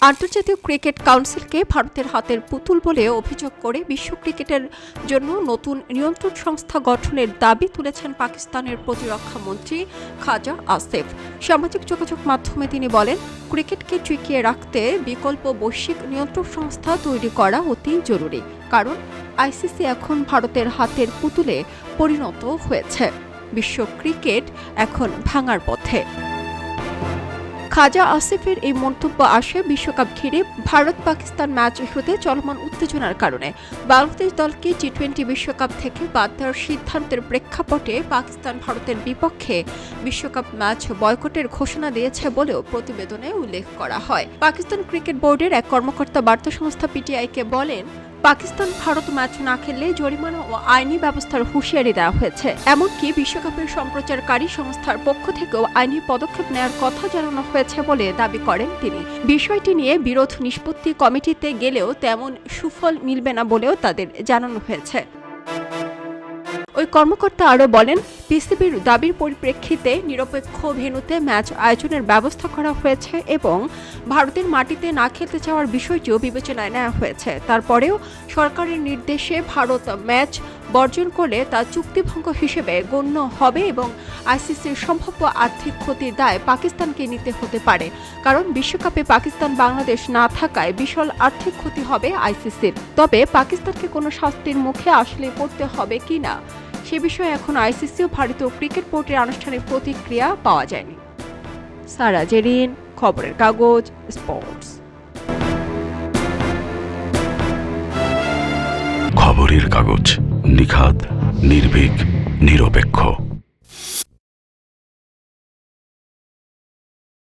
আন্তর্জাতিক ক্রিকেট কাউন্সিলকে ভারতের হাতের পুতুল বলে অভিযোগ করে বিশ্ব ক্রিকেটের জন্য নতুন নিয়ন্ত্রণ সংস্থা গঠনের দাবি তুলেছেন পাকিস্তানের প্রতিরক্ষা মন্ত্রী খাজা আসিফ। সামাজিক যোগাযোগ মাধ্যমে তিনি বলেন, ক্রিকেটকে টিকিয়ে রাখতে বিকল্প বৈশ্বিক নিয়ন্ত্রণ সংস্থা তৈরি করা অতি জরুরি, কারণ আইসিসি এখন ভারতের হাতের পুতুলে পরিণত হয়েছে। বিশ্ব ক্রিকেট এখন ভাঙার পথে। খাজা আসিফের এই মন্তব্য আসে বিশ্বকাপ ঘিরে ভারত পাকিস্তান ম্যাচ ইস্যুতে চলমান উত্তেজনার কারণে। বাংলাদেশ দলকে টি-20 বিশ্বকাপ থেকে বাদ দেওয়ার সিদ্ধান্তের প্রেক্ষাপটে পাকিস্তান ভারতের বিপক্ষে বিশ্বকাপ ম্যাচ বয়কটের ঘোষণা দিয়েছে বলেও প্রতিবেদনে উল্লেখ করা হয়। পাকিস্তান ক্রিকেট বোর্ডের এক কর্মকর্তা বার্তা সংস্থা পিটিআইকে বলেন, পাকিস্তান ভারত ম্যাচ না খেললে জরিমানা ও আইনি ব্যবস্থার হুঁশিয়ারি দেওয়া হয়েছে। এমনকি বিশ্বকাপের সম্প্রচারকারী সংস্থার পক্ষ থেকেও আইনি পদক্ষেপ নেওয়ার কথা জানানো হয়েছে বলে দাবি করেন তিনি। বিষয়টি নিয়ে বিরোধ নিষ্পত্তি কমিটিতে গেলেও তেমন সুফল মিলবে না বলেও তাদের জানানো হয়েছে। ওই কর্মকর্তা আরও বলেন, পিসিবির দাবির পরিপ্রেক্ষিতে নিরপেক্ষ ভেন্যুতে ম্যাচ আয়োজনের ব্যবস্থা করা হয়েছে এবং ভারতের মাটিতে না খেলতে চাওয়ার বিষয়টিও বিবেচনায় নেওয়া হয়েছে। তারপরেও সরকারের নির্দেশে ভারত ম্যাচ বর্জন করলে তা চুক্তিভঙ্গ হিসেবে গণ্য হবে এবং আইসিসির সম্ভাব্য আর্থিক ক্ষতির দায় পাকিস্তানকে নিতে হতে পারে, কারণ বিশ্বকাপে পাকিস্তান বাংলাদেশ না থাকায় বিশাল আর্থিক ক্ষতি হবে আইসিসির। তবে পাকিস্তানকে কোনো শাস্তির মুখে আসলে পড়তে হবে কিনা সে বিষয়ে এখন আইসিসি ও ভারতীয় ক্রিকেট বোর্ডের আনুষ্ঠানিক প্রতিক্রিয়া পাওয়া যায়নি। সারা জেরিন, খবরের কাগজ, স্পোর্টস। খবরের কাগজ, নিখাত, নির্ভীক, নিরপেক্ষ।